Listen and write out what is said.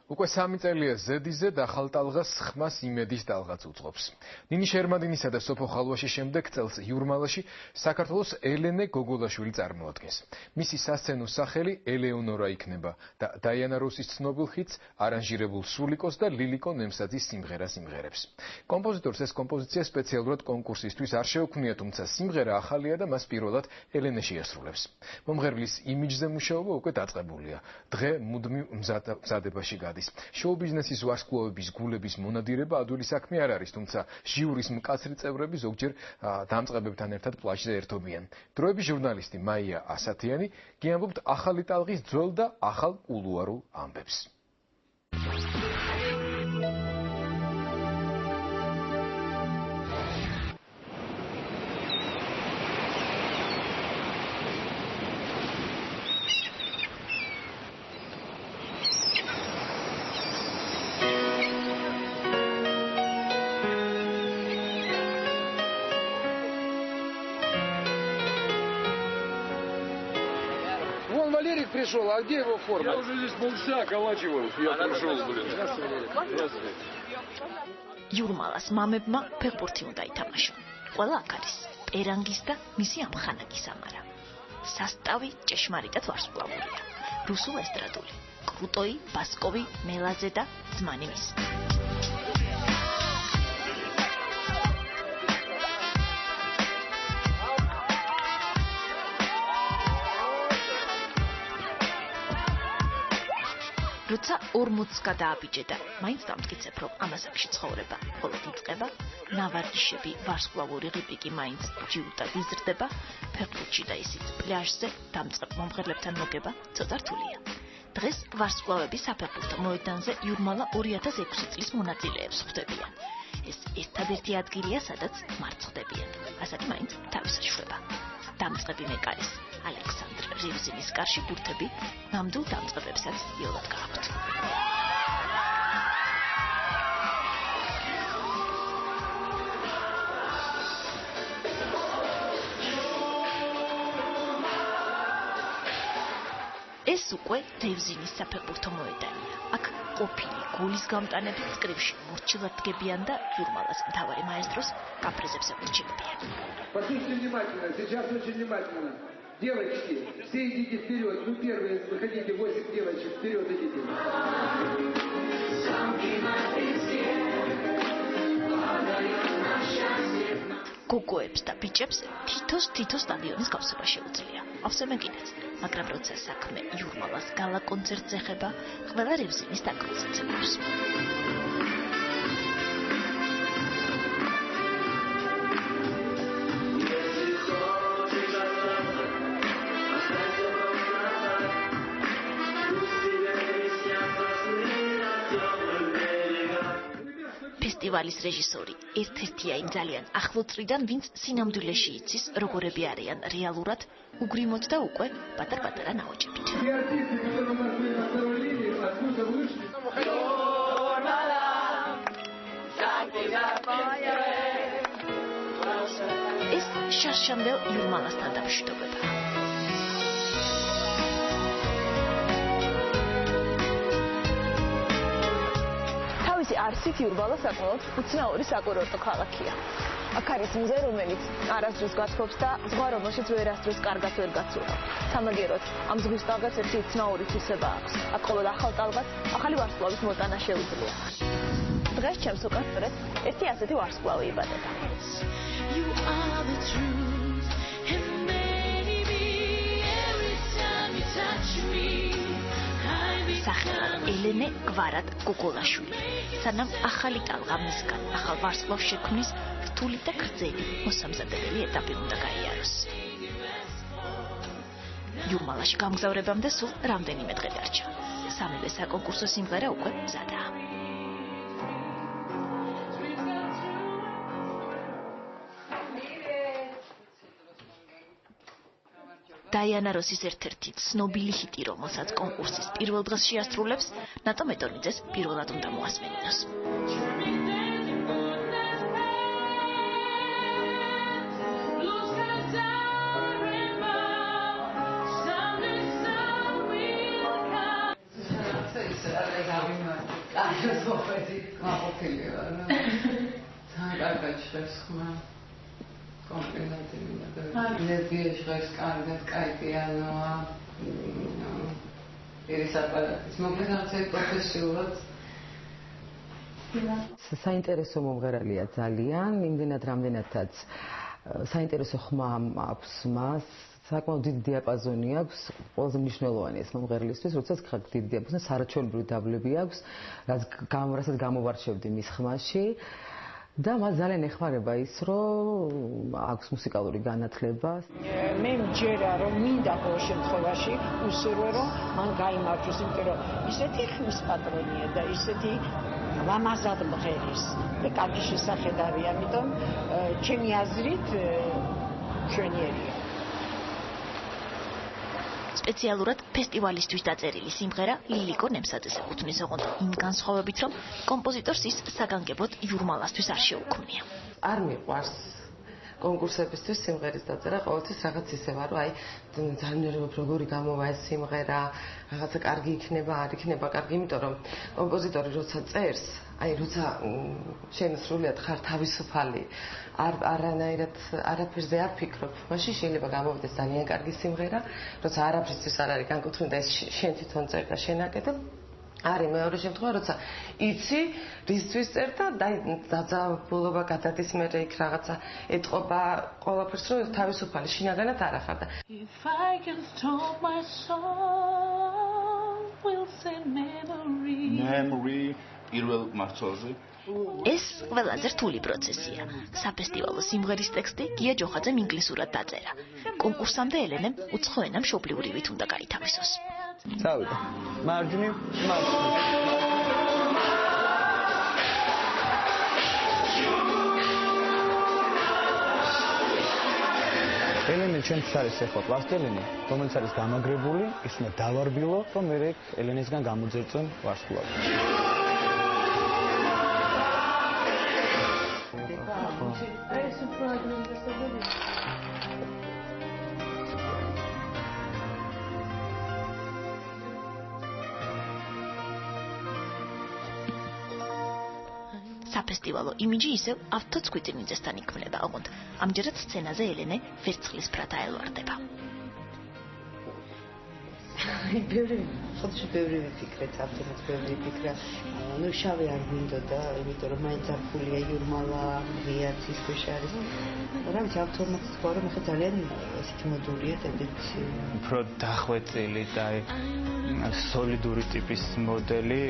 უკვე 3 წელია ზედიზედ ახალ ტალღას ხმას იმედის ტალღაც უწყობს. ნინი შერმადინისა და სოფო ხალვაში შემდეგ წელს იურმალაში საქართველოს ელენე გოგოლაშვილი წარმოადგენს. მისი სასცენო სახელი ელეონორა იქნება და დაიანა როსის ცნობილ ჰიტს არანჟირებულ სულიკოს და ლილიკო ნემსაძის სიმღერას იმღერებს. კომპოზიტორს ეს კომპოზიცია სპეციალურად კონკურსისთვის არ შეუქმნია, თუმცა სიმღერა ახალია და მას პირველად ელენე შეასრულებს. მომღერლის იმიჯზე მუშაობა უკვე დაწყებულია. დღე მუდმივ მზადებაში გადის. შოუ-ბიზნესის ვარსკვლავების გულების მონადირება ადვილი საქმე არ არის, თუმცა ჟიურის მკაცრი წევრები ზოგჯერ დამწყებებთან ერთად პლაჟზე ერთობიან. დროების ჟურნალისტი მაია ასათიანი გიამბობთ ახალი ტალღის ძველ და ახალ კულუარულ ამბებს. Валерик пришел, а где его форма? Я уже здесь полчаса околачиваюсь, я пришел, блин. Здравствуйте. იურმალას მამებმა ფეხბურთი უნდა ითამაშონ. ყველა აქ არის პერანგის და მისი ამხანაგის ამარა. სასტავი ჭეშმარიტად ვარსკვლავურია. რუსულ ესტრადული, კრუტოი, ბასკოვი, მელაძე და ძმანი მის. როცა 40-ს გადააბიჯე და მაინც დამტკიცებ, რომ ამას აქში ცხოვრება მხოლოდ იწყება, ნავარდიშები, ვარსკვლავური ღიპიკი მაინც ჯიუტად იზრდება, ფეხბურთში და ისიც პლაჟზე დამწყებ მომღერლებთან მოგება ცოტა რთულია. დღეს ვარსკვლავების საფეხბურთო მოედანზე იურმალა 2006 წლის მონაწილეებს ხვდებიან. ეს ერთადერთი ადგილია, სადაც მარცხდებიან. ასეთი მაინც თავისად შვება. დამწყები მეკარის ალექსანდრ რივზინის კარში ბურთები ნამდვილ დამწყებებსაც იოლად გააქვთ. ეს უკვე რივზინის საფეხბურთო მოედანია. აქ ყოფილი გოლის გამტანებით სკრივში მორჩილად დგებიან და იურმალას მთავარი მაესტროს კაპრიზებს ემორჩილებიან. Послушайте внимательно, сейчас очень внимательно. Девочки, все идите вперед. Ну, первые выходите, 8 девочек, вперед идите. გოგოებს და ბიჭებს თითო სტადიონის გავსება შეუძლია. ავსებენ კიდეც, მაგრამ როცა საქმე იურმალას გალა კონცერტზე ეხება, ყველა რივზინის დაკვრას ეცემებს. ფესტივალის რეჟისორი ერთ-ერთია იმ ძალიან ახლო წრიდან, ვინც სინამდვილეში იცის, როგორები არიან რეალურად უგრიმოთ და უკვე პატარ-პატარა ნაოჭებით. ეს შარშანდელ იურმალასთან დამშვიდობება. არსით იურმალა საკმაოდ უცნაური საკურორტო ქალაქია. აქ არის მუზეი, რომელიც არასდროს გათბობს და ზღვა, რომელშიც ვერასდროს კარგად ვერ გაცურვა. სამაგიეროდ, ამ ზღვის ტალღას ერთი უცნაური თვისება აქვს. აქ ყოველ ახალ ტალღას ახალი ვარსკვლავის მოტანა შეუძლია. დღეს ჩემს უკან სწორედ ერთი ასეთი ვარსკვლავი იბადება. სახელად ელენე გვარად გოგოლაშვილი. სანამ ახალი ტალღა მისგან ახალ ვარსკვლავს შექმნის რთული და გრძელი მოსამზადებელი ეტაპი უნდა გაიაროს. იურმალაში გამგზავრებამდე სულ რამდენიმე დღე დარჩა. სამივე საკონკურსო სიმღერა უკვე მზადაა. დაიანა როსის ერთ-ერთი ცნობილი ჰიტი, რომელსაც კონკურსის პირველ დღეს შეასრულებს, ნატო მეტონიძეს პირველად უნდა მოასმენინოს. საინტერესო მომღერალია ძალიან, იმდენად რამდენადაც საინტერესო ხმა აქვს მას, საკმაოდ დიდი დიაპაზონი აქვს, ყველაზე მნიშვნელოვანი ეს მომღერლისთვის, როდესაც დიდი დიაპაზონი სარაჩოლებრივი დაბლები აქვს, რასაც გამოვარჩევდი მის ხმაში. და მას ძალიან ეხმარება ის, რომ აქვს მუსიკალური განათლება. მე მჯერა, რომ მინდა ყოველ შემთხვევაში უსურვო, რომ მან გაიმარჯვოს, იმიტომ რომ ისეთი ხმის პატრონია და ისეთი ლამაზად მღერის და კარგი შესახედავი, ამიტომ ჩემი აზრით მშვენიერია. სპეციალურად ფესტივალისთვის დაწერილი სიმღერა ლილიკო ნემსაძეს ეკუთვნის, ოღონდ იმ განსხვავებით, რომ კომპოზიტორს ის საგანგებოდ იურმალასთვის არ შეუქმნია. არ მიყვარს კონკურსებისთვის სიმღერის დაწერა, ყოველთვის რაღაც ისევა, რომ აი ძალიან როგორი გამოვა ეს სიმღერა, რაღაცა კარგი იქნება, არ იქნება კარგი, იმიტომ რომ კომპოზიტორი როცა წერს, აი როცა შენ სრულიად ხარ თავისუფალი, არანაირად არაფერზე არ ფიქრობ, მაშინ შეიძლება გამოვიდეს ძალიან კარგი სიმღერა, როცა არაფრისთვის არ არის განკუთვნილი და ეს შენ თვითონ წერ და შენ აკეთებ. არის მეორე შემთხვევა, როცა იცი რისთვის წერ და დაძაბულობა გადადის მე იქ რაღაცა ეტყობა ყველაფერს, რომ თავისუფალი შინაგანად არ ახარ და If I can stop my soul will say memory პირველ მართლზე ეს ყველაზე რთული პროცესია. საფესტივალო სიმღერის ტექსტი გია ჯოხაძემ ინგლისურად დაწერა. კონკურსამდე ელენემ უცხო ენა მშობლიურივით უნდა გაითავისოს. წავიდა. მარჯვნივ, მარცხნივ. ელენე ჩემთვის არის ახლა პლასტილინი, რომელიც არის გამაგრებული, ის უნდა დავარბილო, რომ მე ელენისგან გამოძერწონ ვარსკვლავი. საფესტივალო იმიჯი ისევ ავთო ცქვიტინიძესთან იქმნება, ოღონდ ამჯერად სცენაზე ელენე ვერცხლის ფრათა ელვარდება. ხოდში ბევრი ვიფიქრეთ, ავთომაც ბევრი ვიფიქრა. ნუ შავი არ მინდოდა, იმიტომ რომ მაინც არქულია იურმალა, ღიაც ის ქვეშ არის. რა ვიცი, ავთომაც თქვა, რომ ახლა ძალიან ესეთი მოდულია ტენდენცია. უფრო დახვეწილი და სოლიდური ტიპის მოდელი